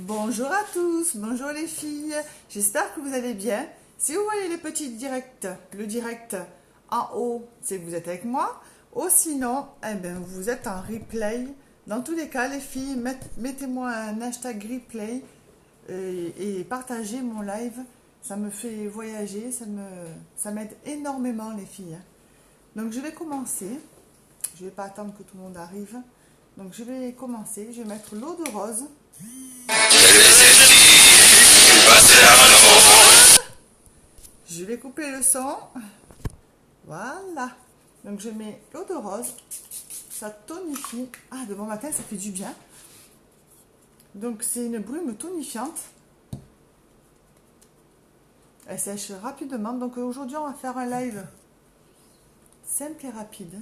Bonjour à tous, bonjour les filles, j'espère que vous allez bien. Si vous voyez les petits directs, le direct en haut, c'est que vous êtes avec moi. Ou sinon, eh ben, vous êtes en replay. Dans tous les cas, les filles, mettez-moi un hashtag replay et partagez mon live. Ça me fait voyager, ça m'aide énormément les filles. Donc je vais commencer. Je ne vais pas attendre que tout le monde arrive. Donc je vais commencer, je vais mettre l'eau de rose. Je vais couper le son. Voilà. Donc je mets l'eau de rose. Ça tonifie. Ah, de bon matin, ça fait du bien. Donc c'est une brume tonifiante. Elle sèche rapidement. Donc aujourd'hui, on va faire un live simple et rapide.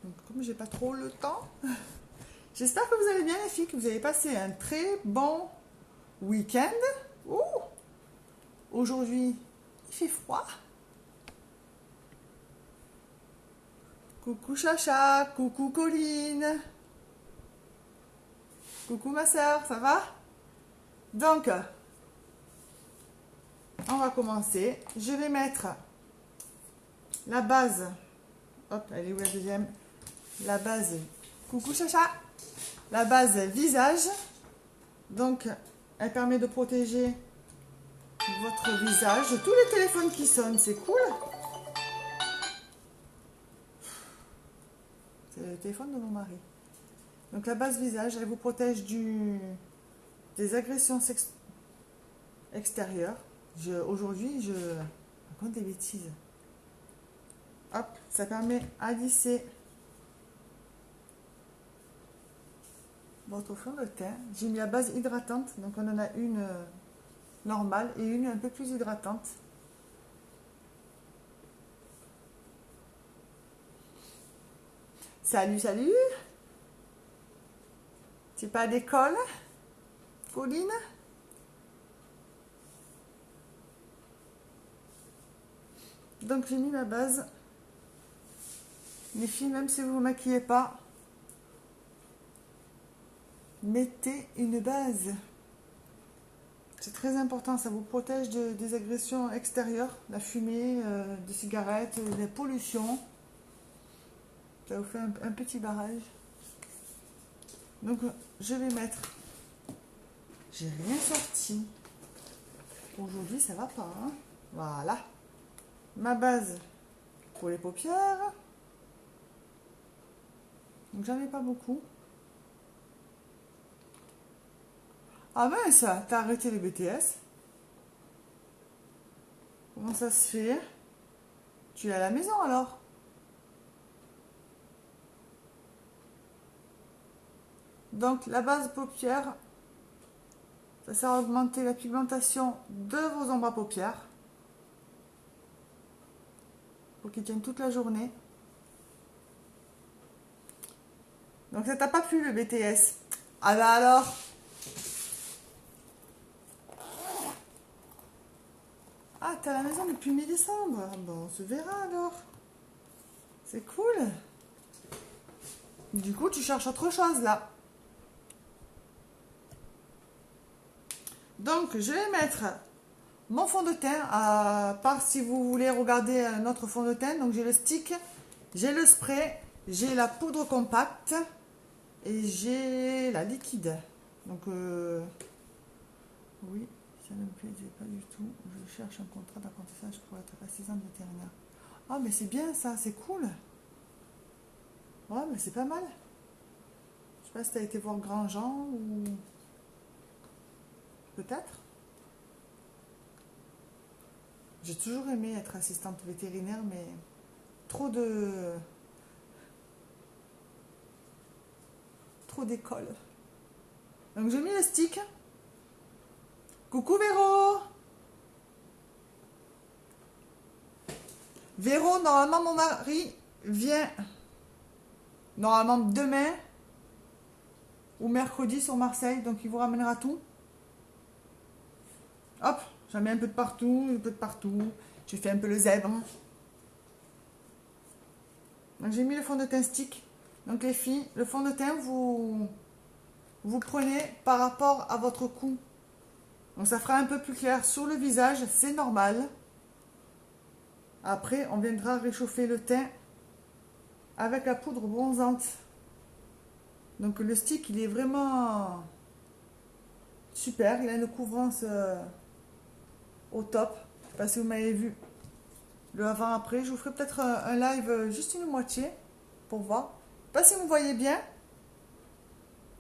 Donc comme j'ai pas trop le temps, j'espère que vous allez bien les filles, que vous avez passé un très bon week-end. Aujourd'hui, il fait froid. Coucou Chacha, coucou Colline. Coucou ma soeur, ça va? Donc, on va commencer. Je vais mettre la base. Hop, elle est où la deuxième? La base. Coucou Chacha. La base visage. Donc, elle permet de protéger votre visage. Tous les téléphones qui sonnent, c'est cool. C'est le téléphone de mon mari. Donc la base visage, elle vous protège des agressions extérieures. Aujourd'hui, je raconte des bêtises. Hop, ça permet à lisser votre fond de teint. J'ai mis la base hydratante, donc on en a une normale et une un peu plus hydratante. Salut, salut! Tu n'es pas à l'école, Pauline? Donc j'ai mis ma base. Les filles, même si vous ne vous maquillez pas, mettez une base. C'est très important, ça vous protège des agressions extérieures, la fumée, des cigarettes, des pollutions. Ça vous fait un petit barrage. Donc je vais mettre. J'ai rien sorti. Aujourd'hui ça va pas. Hein, voilà. Ma base pour les paupières. Donc j'en ai pas beaucoup. Ah ben ça, t'as arrêté les BTS. Comment ça se fait? Tu es à la maison alors? Donc la base paupières, ça sert à augmenter la pigmentation de vos ombres à paupières pour qu'ils tiennent toute la journée. Donc ça t'a pas plu le BTS? Ah bah alors? Ah, t'es à la maison depuis mi-décembre. Bon, on se verra alors. C'est cool. Du coup, tu cherches autre chose là. Donc, je vais mettre mon fond de teint, à part si vous voulez regarder un autre fond de teint. Donc, j'ai le stick, j'ai le spray, j'ai la poudre compacte et j'ai la liquide. Donc, oui, ça ne me plaisait pas du tout. Je cherche un contrat d'apprentissage pour être assistante vétérinaire. Ah, mais c'est bien ça, c'est cool. Ouais, mais c'est pas mal. Je sais pas si tu as été voir Grandjean ou... Peut-être. J'ai toujours aimé être assistante vétérinaire, mais trop d'école. Donc j'ai mis le stick. Coucou Véro. Véro, normalement mon mari vient normalement demain ou mercredi sur Marseille, donc il vous ramènera tout. Hop, j'en mets un peu de partout, un peu de partout. J'ai fait un peu le zèbre. Donc j'ai mis le fond de teint stick. Donc les filles, le fond de teint, vous vous prenez par rapport à votre cou. Donc ça fera un peu plus clair sur le visage, c'est normal. Après, on viendra réchauffer le teint avec la poudre bronzante. Donc le stick, il est vraiment super. Il a une couvrance au top. Je ne sais pas si vous m'avez vu le avant-après. Je vous ferai peut-être un live juste une moitié pour voir. Je ne sais pas si vous voyez bien.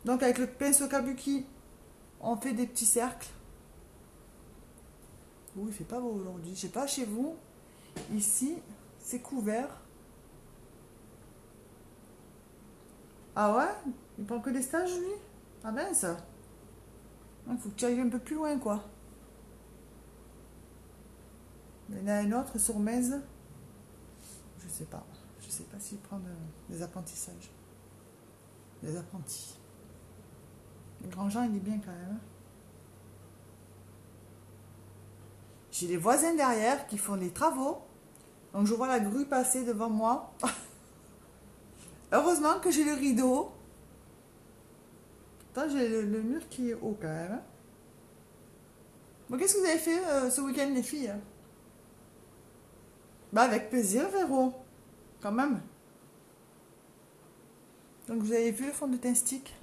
Donc avec le pinceau kabuki, on fait des petits cercles. Ouh, il fait pas beau aujourd'hui. Je sais pas chez vous. Ici, c'est couvert. Ah ouais? Il prend que des stages, lui? Ah mince! Il faut que tu ailles un peu plus loin, quoi. Il y en a un autre sur Metz. Je sais pas. Je sais pas s'il prend des apprentissages. Des apprentis. Le grand Jean, il est bien quand même. J'ai les voisins derrière qui font des travaux. Donc je vois la grue passer devant moi. Heureusement que j'ai le rideau. Pourtant, j'ai le mur qui est haut quand même. Bon, qu'est-ce que vous avez fait ce week-end, les filles? Bah, avec plaisir, Véro. Quand même. Donc, vous avez vu le fond de teint stick?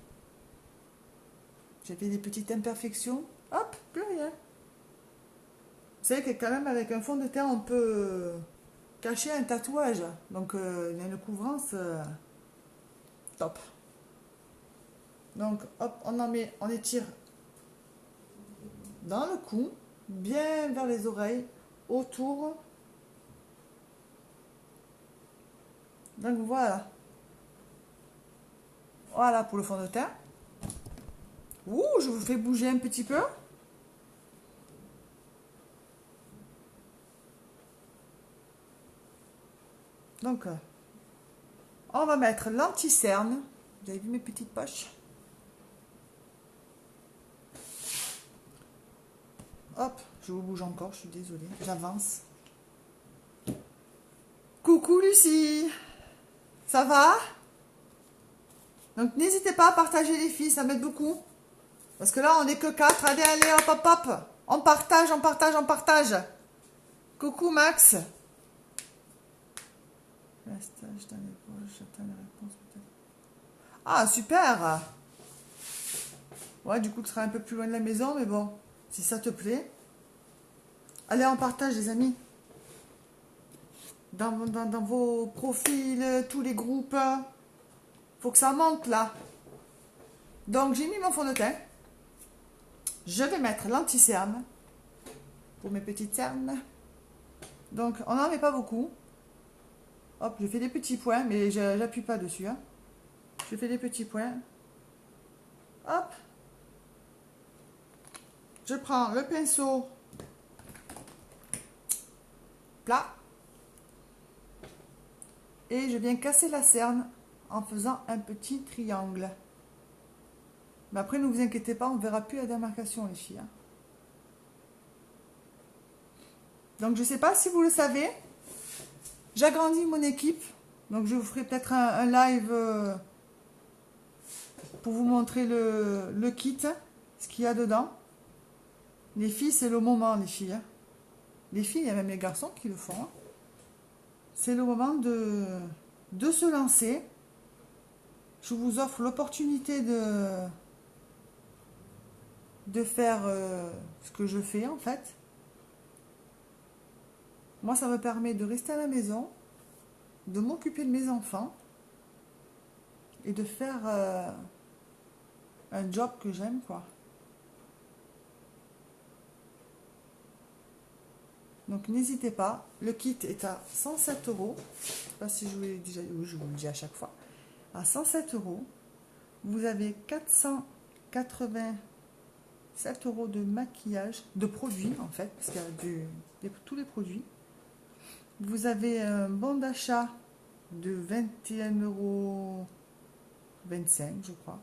J'ai fait des petites imperfections. Hop, plus rien. Vous savez que quand même, avec un fond de teint, on peut cacher un tatouage. Donc, il y a une couvrance top. Donc, hop, on en met, on étire dans le cou, bien vers les oreilles, autour. Donc, voilà. Voilà pour le fond de teint. Ouh, je vous fais bouger un petit peu. Donc, on va mettre l'anti-cerne. Vous avez vu mes petites poches? Hop, je vous bouge encore, je suis désolée. J'avance. Coucou Lucie, ça va? Donc n'hésitez pas à partager les filles, ça m'aide beaucoup. Parce que là, on n'est que 4. Allez, allez, hop, hop, hop. On partage, on partage, on partage. Coucou Max. Stage dans les poches, j'attends la réponse peut-être. Ah, super. Ouais, du coup, tu seras un peu plus loin de la maison, mais bon, si ça te plaît. Allez, on partage, les amis. Dans vos profils, tous les groupes. Faut que ça monte, là. Donc, j'ai mis mon fond de teint. Je vais mettre l'anti-cerne pour mes petites cernes. Donc, on n'en met pas beaucoup. Hop, je fais des petits points, mais je n'appuie pas dessus. Hein. Je fais des petits points. Hop. Je prends le pinceau plat. Et je viens casser la cerne en faisant un petit triangle. Mais après, ne vous inquiétez pas, on ne verra plus la démarcation, les filles. Hein. Donc, je ne sais pas si vous le savez. J'agrandis mon équipe. Donc, je vous ferai peut-être un live pour vous montrer le kit, ce qu'il y a dedans. Les filles, c'est le moment, les filles. Hein. Les filles, il y a même les garçons qui le font. Hein. C'est le moment de se lancer. Je vous offre l'opportunité de faire ce que je fais, en fait. Moi, ça me permet de rester à la maison, de m'occuper de mes enfants et de faire un job que j'aime, quoi. Donc, n'hésitez pas. Le kit est à 107 €. Je ne sais pas si je vous l'ai déjà dit. Oui, je vous le dis à chaque fois. À 107 €. Vous avez 487 € de maquillage, de produits, en fait, parce qu'il y a tous les produits. Vous avez un bon d'achat de 21,25 €, je crois.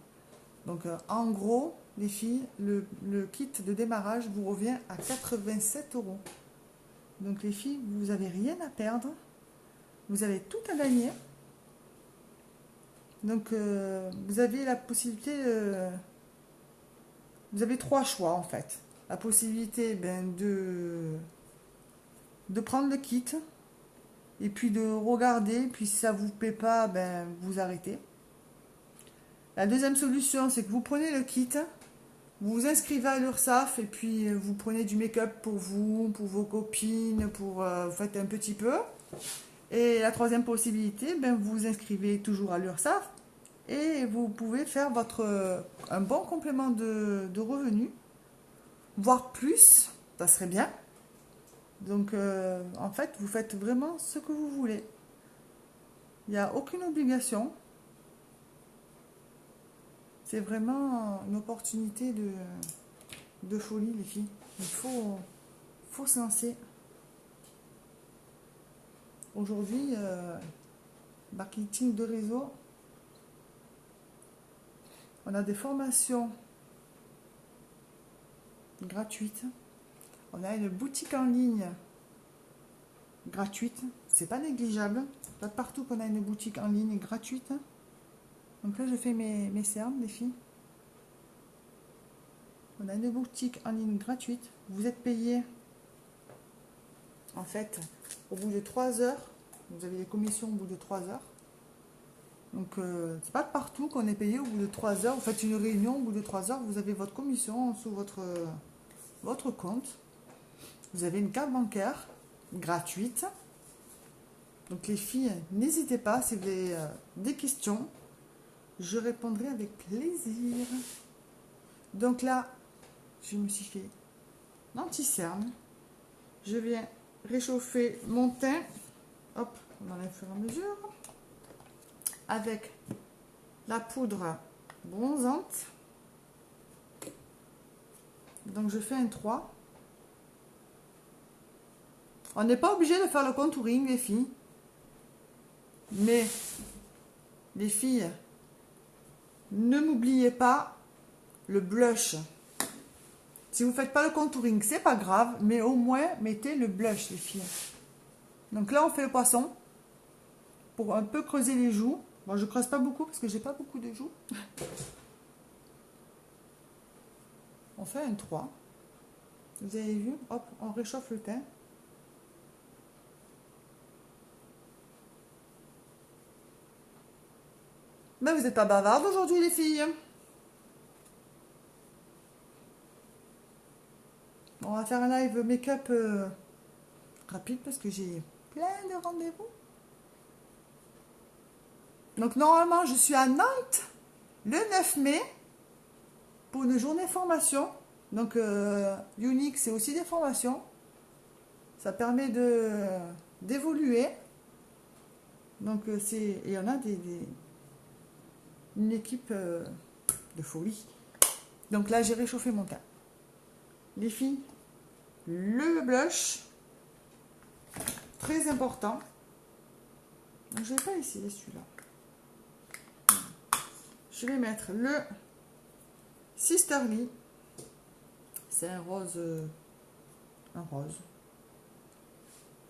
Donc, en gros, les filles, le kit de démarrage vous revient à 87 €. Donc, les filles, vous n'avez rien à perdre. Vous avez tout à gagner. Donc, vous avez la possibilité vous avez trois choix en fait. La possibilité de prendre le kit et puis de regarder, puis si ça vous plaît pas, vous arrêtez. La deuxième solution, c'est que vous prenez le kit, vous vous inscrivez à l'URSSAF et puis vous prenez du make-up pour vous, pour vos copines, vous faites un petit peu. Et la troisième possibilité, vous vous inscrivez toujours à l'URSSAF et vous pouvez faire un bon complément de revenus, voire plus, ça serait bien. Donc en fait, vous faites vraiment ce que vous voulez. Il n'y a aucune obligation. C'est vraiment une opportunité de folie, les filles. Il faut se lancer. Aujourd'hui, marketing de réseau, on a des formations gratuites. On a une boutique en ligne gratuite. C'est pas négligeable. Pas de partout qu'on a une boutique en ligne gratuite. Donc là, je fais mes cernes, les filles. On a une boutique en ligne gratuite. Vous êtes payé, en fait, au bout de 3 heures. Vous avez des commissions au bout de 3 heures. Donc, c'est pas de partout qu'on est payé au bout de 3 heures. Vous faites une réunion, au bout de 3 heures, vous avez votre commission sous votre compte. Vous avez une carte bancaire gratuite. Donc, les filles, n'hésitez pas si vous avez des questions. Je répondrai avec plaisir. Donc là, je me suis fait l'anti-cerne. Je viens réchauffer mon teint. Hop, on enlève au fur et à mesure. Avec la poudre bronzante. Donc je fais un 3. On n'est pas obligé de faire le contouring, les filles. Mais, les filles, ne m'oubliez pas le blush. Si vous ne faites pas le contouring, c'est pas grave, mais au moins mettez le blush, les filles. Donc là, on fait le poisson pour un peu creuser les joues. Bon, je creuse pas beaucoup parce que j'ai pas beaucoup de joues. On fait un 3. Vous avez vu? Hop, on réchauffe le teint. Mais vous n'êtes pas bavardes aujourd'hui, les filles. On va faire un live make-up rapide parce que j'ai plein de rendez-vous. Donc normalement, je suis à Nantes le 9 mai pour une journée formation. Donc Unique, c'est aussi des formations. Ça permet d'évoluer. Donc il y en a une équipe de folie. Donc là, j'ai réchauffé mon teint. Les filles, le blush, très important. Donc, je ne vais pas essayer celui-là. Je vais mettre le Sisterly. C'est un rose.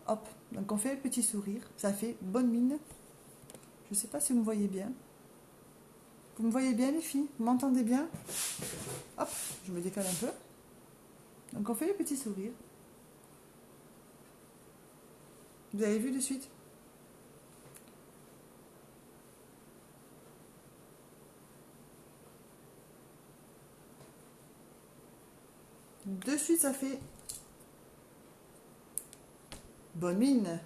Hop, donc on fait un petit sourire. Ça fait bonne mine. Je ne sais pas si vous me voyez bien. Vous me voyez bien, les filles? Vous m'entendez bien? Hop, je me décale un peu. Donc on fait le petit sourire. Vous avez vu de suite? De suite, ça fait bonne mine.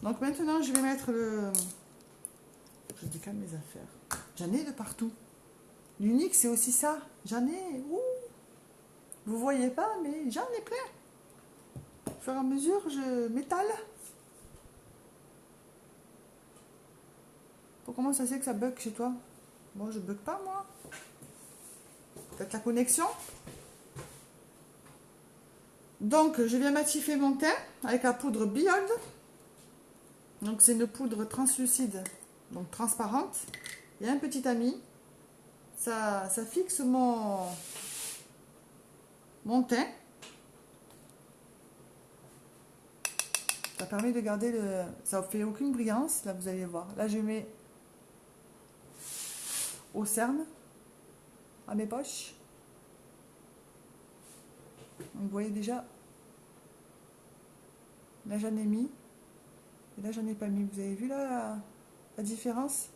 Donc maintenant, je vais mettre le... Je décale mes affaires. J'en ai de partout. L'Unique, c'est aussi ça. J'en ai... Ouh, vous voyez pas, mais j'en ai plein. Au fur et à mesure, je m'étale. Comment ça c'est que ça bug chez toi? Bon, je bug pas, moi. Peut-être la connexion. Donc, je viens matifier mon teint avec la poudre Beyond. Donc, c'est une poudre translucide, donc transparente. Il y a un petit ami. Ça fixe mon teint. Ça permet de garder le... Ça ne fait aucune brillance. Là, vous allez voir. Là, je mets au cerne, à mes poches. Donc, vous voyez déjà, là j'en ai mis, et là j'en ai pas mis. Vous avez vu là la différence?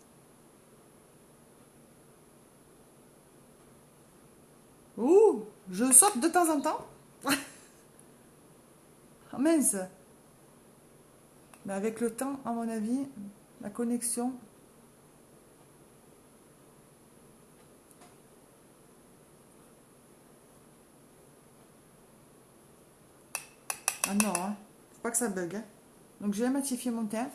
Ouh, je saute de temps en temps. Ah mince. Mais avec le temps, à mon avis, la connexion. Ah non, hein. Faut pas que ça bug. Hein. Donc je vais matifier mon teint.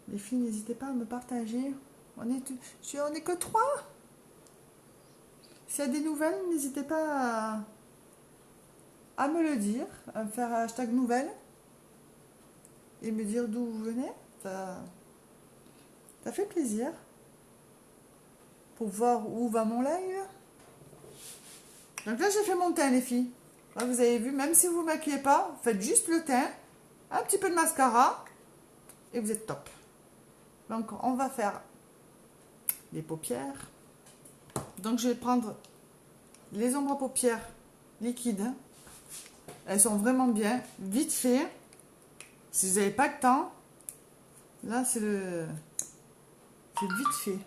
Les filles, n'hésitez pas à me partager. On est que 3. S'il y a des nouvelles, n'hésitez pas à me le dire, à me faire hashtag nouvelles et me dire d'où vous venez. Ça fait plaisir pour voir où va mon live. Donc là, j'ai fait mon teint, les filles. Là, vous avez vu, même si vous ne vous maquillez pas, faites juste le teint, un petit peu de mascara et vous êtes top. Donc, on va faire les paupières. Donc, je vais prendre les ombres à paupières liquides. Elles sont vraiment bien, vite fait. Si vous n'avez pas de temps, là, c'est vite fait.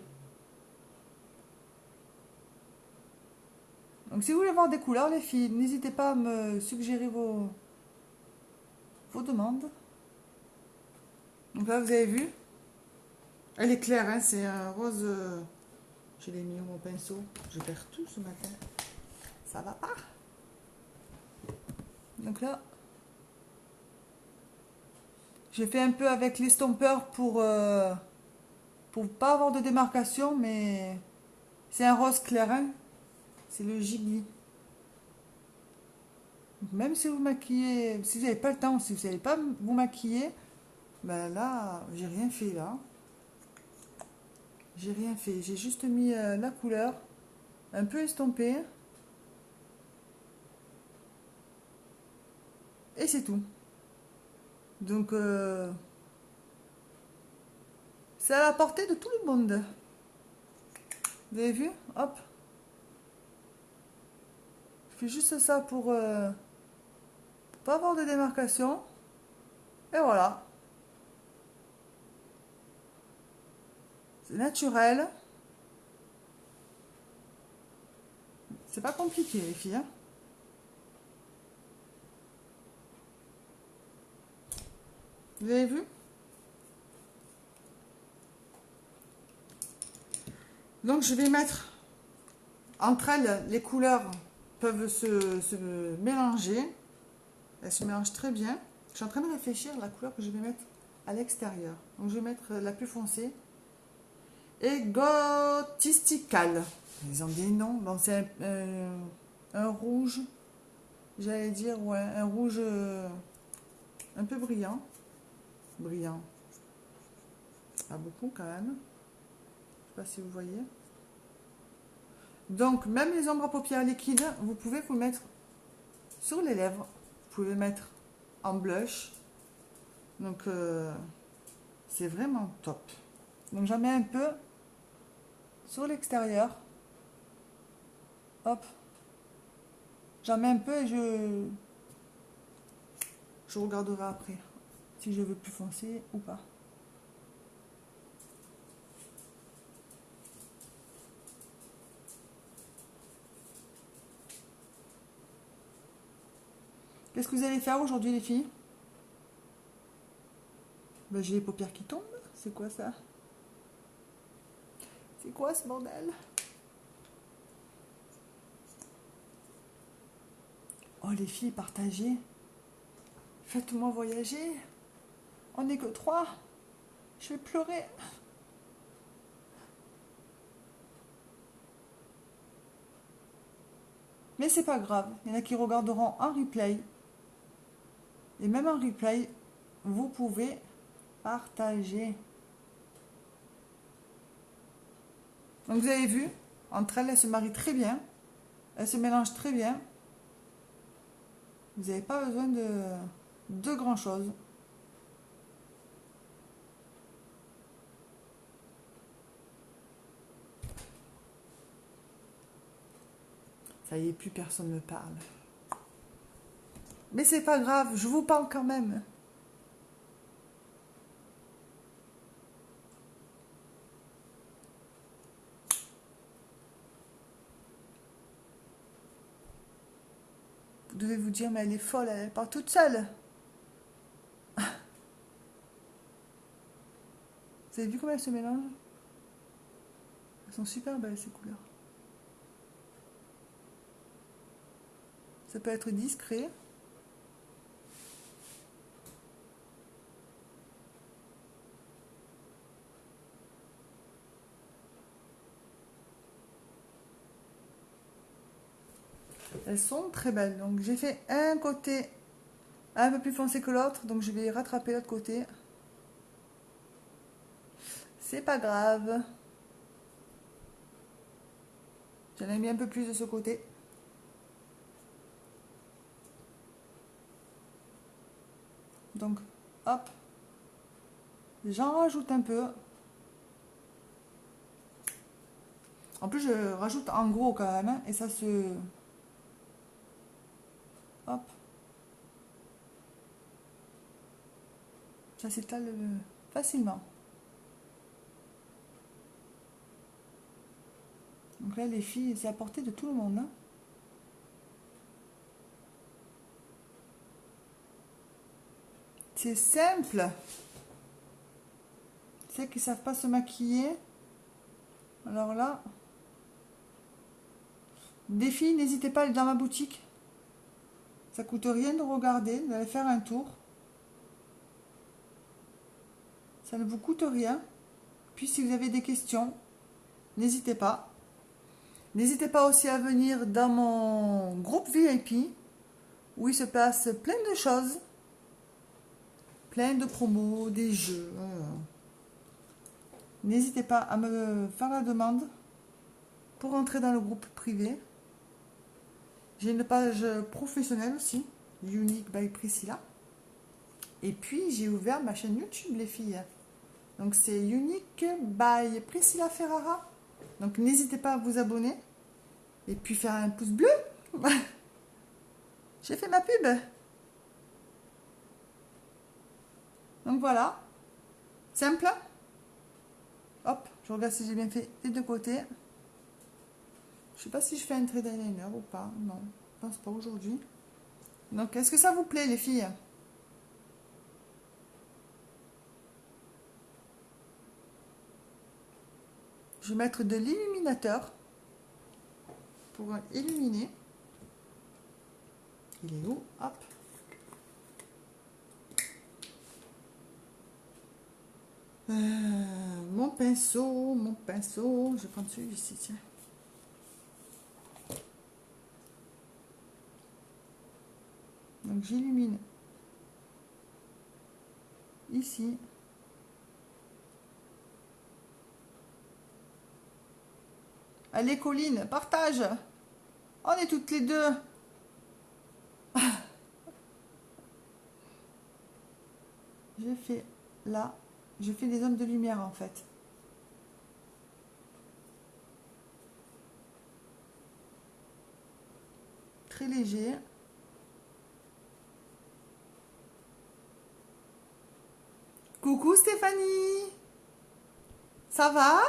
Donc, si vous voulez voir des couleurs, les filles, n'hésitez pas à me suggérer vos demandes. Donc là, vous avez vu, elle est claire, hein, c'est un rose. Je l'ai mis au pinceau. Je perds tout ce matin. Ça va pas. Donc là, j'ai fait un peu avec l'estompeur pour pas avoir de démarcation, mais c'est un rose clair, hein. C'est le Gigli. Même si vous maquillez, si vous n'avez pas le temps, si vous n'avez pas vous maquiller, ben là, j'ai rien fait là. J'ai rien fait. J'ai juste mis la couleur, un peu estompée. Et c'est tout. Donc, c'est à la portée de tout le monde. Vous avez vu? Hop. Je fais juste ça pour pas avoir de démarcation. Et voilà. C'est naturel. C'est pas compliqué, les filles. Hein. Vous avez vu? Donc, je vais mettre entre elles, les couleurs peuvent se mélanger. Elles se mélangent très bien. Je suis en train de réfléchir à la couleur que je vais mettre à l'extérieur. Donc, je vais mettre la plus foncée. Et Gothistical. Ils ont des noms. Bon, c'est un rouge. J'allais dire, ouais, un rouge un peu brillant. Brillant. Pas beaucoup quand même. Je ne sais pas si vous voyez. Donc, même les ombres à paupières liquides, vous pouvez vous mettre sur les lèvres. Vous pouvez mettre en blush. Donc, c'est vraiment top. Donc, j'en mets un peu sur l'extérieur. Hop. J'en mets un peu et je regarderai après si je veux plus foncer ou pas. Qu'est-ce que vous allez faire aujourd'hui, les filles? Ben, j'ai les paupières qui tombent. C'est quoi ça? C'est quoi ce bordel? Oh, les filles, partagez. Faites-moi voyager. On n'est que 3. Je vais pleurer. Mais c'est pas grave. Il y en a qui regarderont en replay. Et même en replay, vous pouvez partager. Donc vous avez vu, entre elles se marient très bien. Elles se mélangent très bien. Vous n'avez pas besoin de grand chose. Ça y est, plus personne ne me parle. Mais c'est pas grave, je vous parle quand même. Vous devez vous dire, mais elle est folle, elle part toute seule. Vous avez vu comment elles se mélangent? Elles sont super belles ces couleurs. Ça peut être discret. Elles sont très belles. Donc j'ai fait un côté un peu plus foncé que l'autre. Donc je vais rattraper l'autre côté. C'est pas grave. J'en ai mis un peu plus de ce côté. Donc hop. J'en rajoute un peu. En plus je rajoute en gros quand même. Hein, et ça se... Hop. Ça s'étale facilement. Donc là, les filles, c'est à portée de tout le monde. Hein. C'est simple. Celles qui ne savent pas se maquiller. Alors là, des filles, n'hésitez pas à aller dans ma boutique. Ça coûte rien de regarder, d'aller faire un tour. Ça ne vous coûte rien. Puis si vous avez des questions, n'hésitez pas. N'hésitez pas aussi à venir dans mon groupe VIP où il se passe plein de choses. Plein de promos, des jeux. N'hésitez pas à me faire la demande pour entrer dans le groupe privé. J'ai une page professionnelle aussi, Unique by Priscilla. Et puis j'ai ouvert ma chaîne YouTube les filles. Donc c'est Unique by Priscilla Ferrara. Donc n'hésitez pas à vous abonner. Et puis faire un pouce bleu. J'ai fait ma pub. Donc voilà. Simple. Hop, je regarde si j'ai bien fait des deux côtés. Je sais pas si je fais un trait d'eyeliner ou pas. Non, je pense pas aujourd'hui. Donc est-ce que ça vous plaît les filles? Je vais mettre de l'illuminateur pour illuminer. Il est où? Hop. Mon pinceau, je vais prendre celui-ci, tiens. Donc j'illumine ici. Allez Colline, partage. On est toutes les deux. Je fais là, je fais des zones de lumière en fait. Très léger. Coucou Stéphanie. Ça va?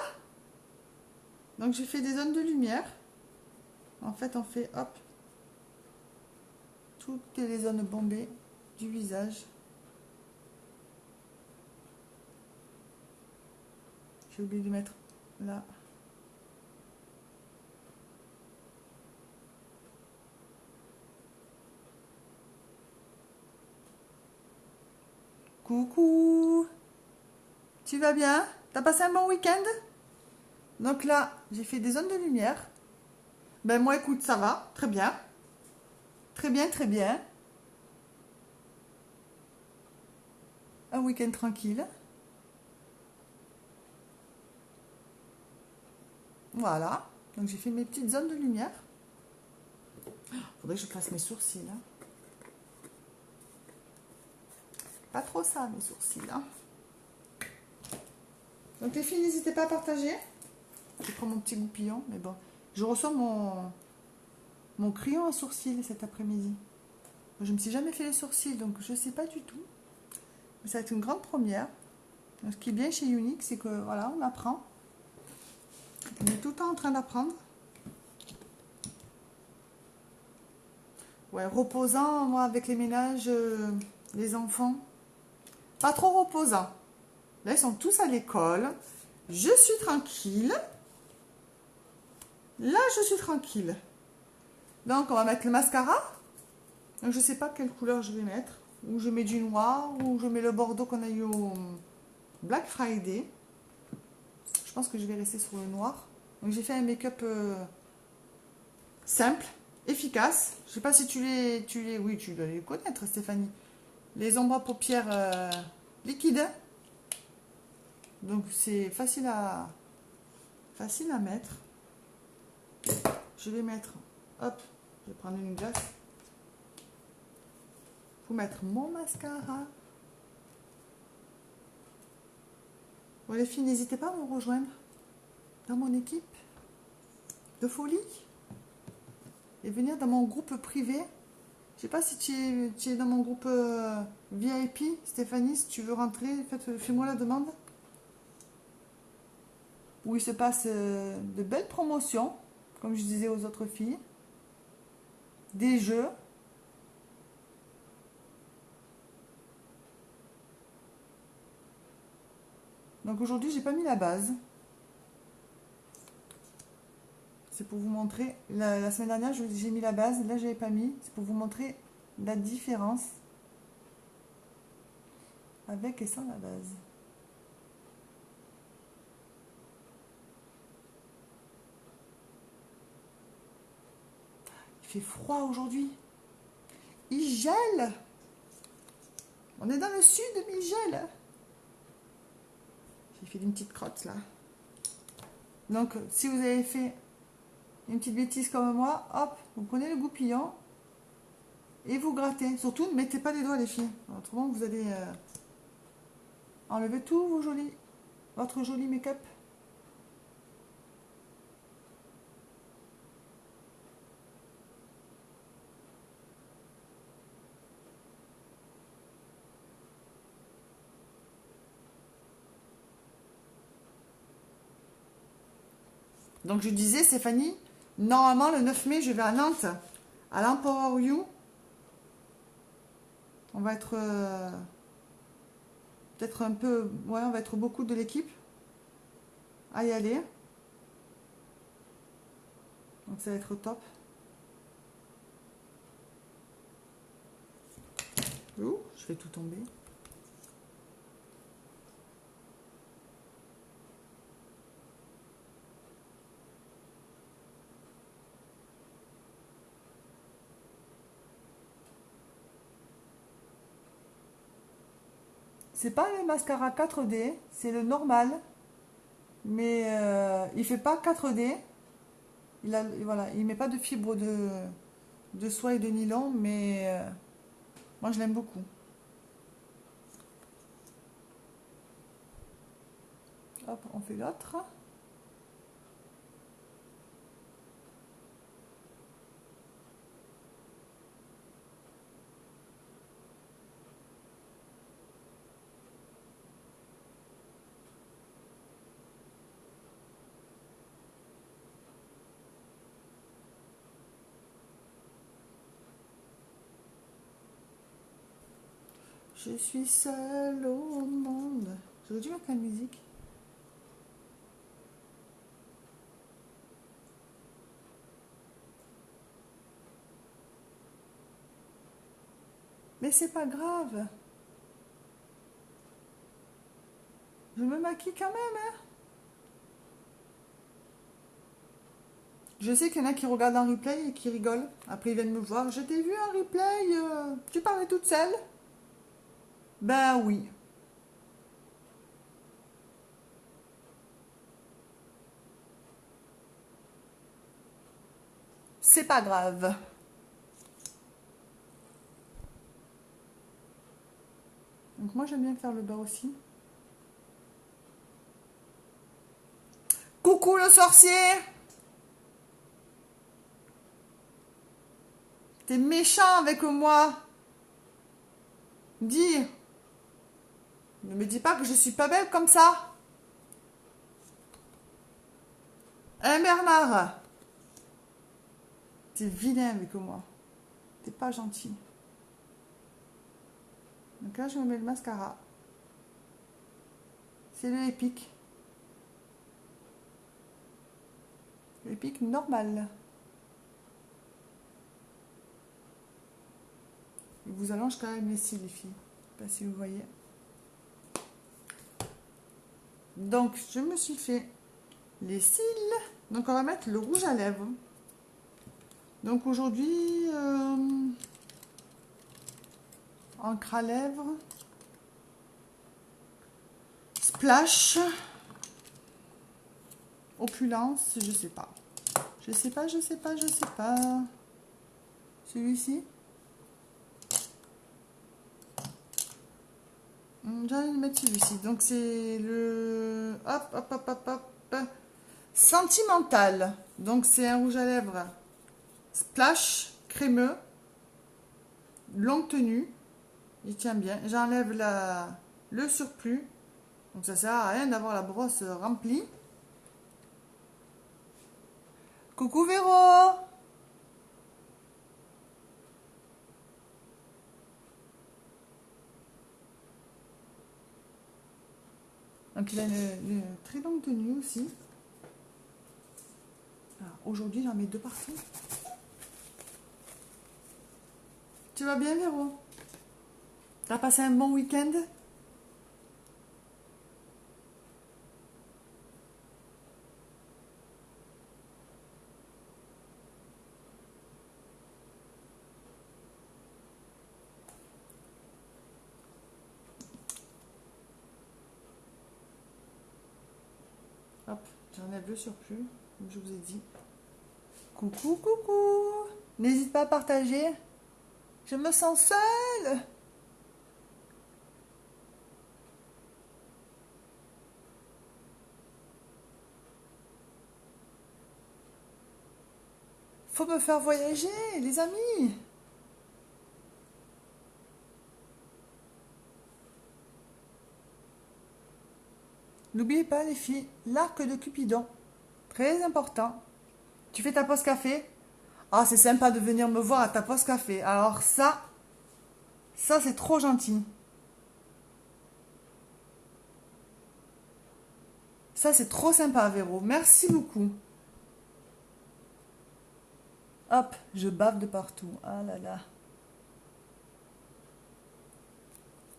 Donc je fais des zones de lumière. En fait on fait hop. Toutes les zones bombées du visage. J'ai oublié de mettre là. Coucou. Tu vas bien? T'as passé un bon week-end? Donc là, j'ai fait des zones de lumière. Ben moi, écoute, ça va, très bien. Très bien, très bien. Un week-end tranquille. Voilà. Donc j'ai fait mes petites zones de lumière. Faudrait que je fasse mes sourcils, hein. Pas trop ça, mes sourcils, hein. Donc les filles, n'hésitez pas à partager. Je prends mon petit goupillon, mais bon. Je reçois mon crayon à sourcils cet après-midi. Je me suis jamais fait les sourcils, donc je sais pas du tout. Mais ça va être une grande première. Donc, ce qui est bien chez Unique, c'est que voilà, on apprend. On est tout le temps en train d'apprendre. Ouais, reposant, moi, avec les ménages, les enfants. Pas trop reposant. Là, ils sont tous à l'école. Je suis tranquille. Là, je suis tranquille. Donc, on va mettre le mascara. Donc, je sais pas quelle couleur je vais mettre. Ou je mets du noir, ou je mets le bordeaux qu'on a eu au Black Friday. Je pense que je vais rester sur le noir. Donc, j'ai fait un make-up simple, efficace. Je sais pas si oui, tu dois les connaître, Stéphanie. Les ombres à paupières liquides. Donc, c'est facile à mettre. Je vais mettre, hop, je vais prendre une glace. Pour mettre mon mascara. Bon, les filles, n'hésitez pas à me rejoindre dans mon équipe de folie et venir dans mon groupe privé. Je sais pas si tu es dans mon groupe VIP, Stéphanie, si tu veux rentrer, fais-moi la demande. Où il se passe de belles promotions, comme je disais aux autres filles, des jeux. Donc aujourd'hui, j'ai pas mis la base. C'est pour vous montrer. La semaine dernière, j'ai mis la base. Là, je n'avais pas mis. C'est pour vous montrer la différence avec et sans la base. Il fait froid aujourd'hui. Il gèle. On est dans le sud, mais il gèle. J'ai fait une petite crotte là. Donc, si vous avez fait une petite bêtise comme moi, hop, vous prenez le goupillon et vous grattez. Surtout, ne mettez pas les doigts, les filles. Autrement, vous allez enlever tout votre joli make-up. Donc, je disais, Stéphanie, normalement, le 9 mai, je vais à Nantes, à l'Empower You. On va être peut-être un peu... Ouais, on va être beaucoup de l'équipe à y aller. Donc, ça va être top. Ouh, je fais tout tomber. C'est pas le mascara 4D, c'est le normal. Mais il fait pas 4D. Voilà, il met pas de fibre de soie et de nylon, mais moi je l'aime beaucoup. Hop, on fait l'autre. Je suis seule au monde. J'aurais dû mettre la musique. Mais c'est pas grave. Je me maquille quand même, hein. Je sais qu'il y en a qui regardent un replay et qui rigolent. Après, ils viennent me voir. Je t'ai vu un replay, tu parlais toute seule? Ben oui. C'est pas grave. Donc moi, j'aime bien faire le beurre aussi. Coucou le sorcier! T'es méchant avec moi. Dis. Ne me dis pas que je suis pas belle comme ça. Hein, Bernard? T'es vilain avec moi. T'es pas gentil. Donc là, je me mets le mascara. C'est le épique. L'épique normal. Il vous allonge quand même les cils, les filles. Je sais pas si vous voyez. Donc, je me suis fait les cils. Donc, on va mettre le rouge à lèvres. Donc, aujourd'hui, encre à lèvres. Splash. Opulence, je sais pas. Je sais pas. Celui-ci. J'ai envie de mettre celui-ci. Donc, c'est le... Hop. Sentimental. Donc, c'est un rouge à lèvres splash, crémeux, longue tenue. Il tient bien. J'enlève le surplus. Donc, ça sert à rien d'avoir la brosse remplie. Coucou Véro! Donc il a une très longue tenue aussi. Aujourd'hui j'en mets 2 partout. Tu vas bien Véro? T'as passé un bon week-end? Hop, j'enlève le surplus, comme je vous ai dit. Coucou. N'hésite pas à partager. Je me sens seule. Faut me faire voyager, les amis. N'oubliez pas les filles, l'arc de Cupidon. Très important. Tu fais ta pause café? Ah, c'est sympa de venir me voir à ta pause café. Alors ça c'est trop gentil. Ça c'est trop sympa Véro. Merci beaucoup. Hop, je bave de partout. Ah là là.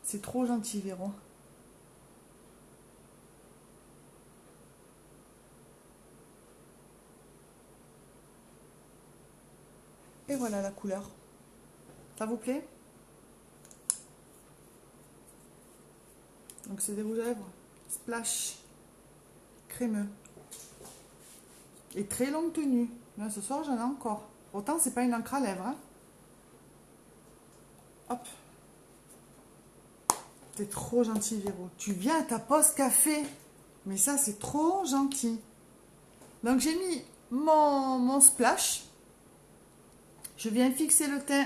C'est trop gentil Véro. Et voilà la couleur. Ça vous plaît? Donc c'est des rouges à lèvres splash crémeux et très longue tenue. Là, ce soir j'en ai encore. Autant c'est pas une encre à lèvres. Hein. Hop. T'es trop gentil Véro. Tu viens à ta pause café. Mais ça c'est trop gentil. Donc j'ai mis mon splash. Je viens fixer le teint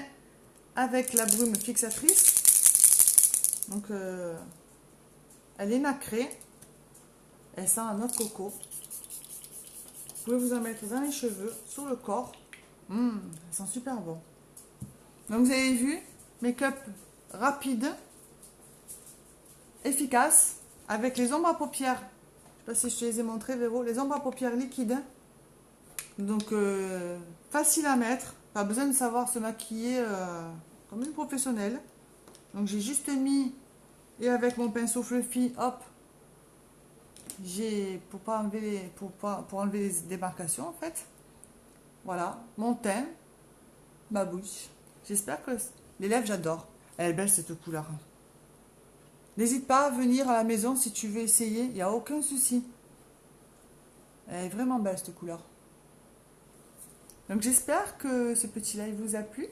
avec la brume fixatrice. Donc, elle est nacrée. Elle sent la noix de coco. Vous pouvez vous en mettre dans les cheveux, sur le corps. Elle sent super bon. Donc, vous avez vu, make-up rapide, efficace, avec les ombres à paupières. Je ne sais pas si je te les ai montrées, Véro. Les ombres à paupières liquides. Donc, facile à mettre. Pas besoin de savoir se maquiller comme une professionnelle. Donc j'ai juste mis, et avec mon pinceau fluffy, hop, j'ai pour enlever les démarcations en fait. Voilà, mon teint, ma bouche. J'espère que les lèvres, j'adore. Elle est belle cette couleur. N'hésite pas à venir à la maison si tu veux essayer, il n'y a aucun souci. Elle est vraiment belle cette couleur. Donc j'espère que ce petit live vous a plu.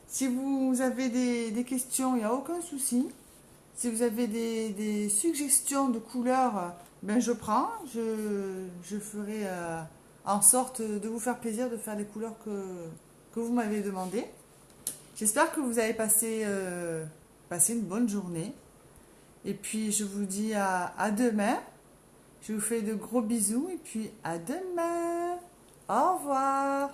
Si vous avez des questions, il n'y a aucun souci. Si vous avez des suggestions de couleurs, ben je prends. Je ferai en sorte de vous faire plaisir de faire les couleurs que vous m'avez demandé. J'espère que vous avez passé une bonne journée. Et puis je vous dis à demain. Je vous fais de gros bisous et puis à demain. Au revoir.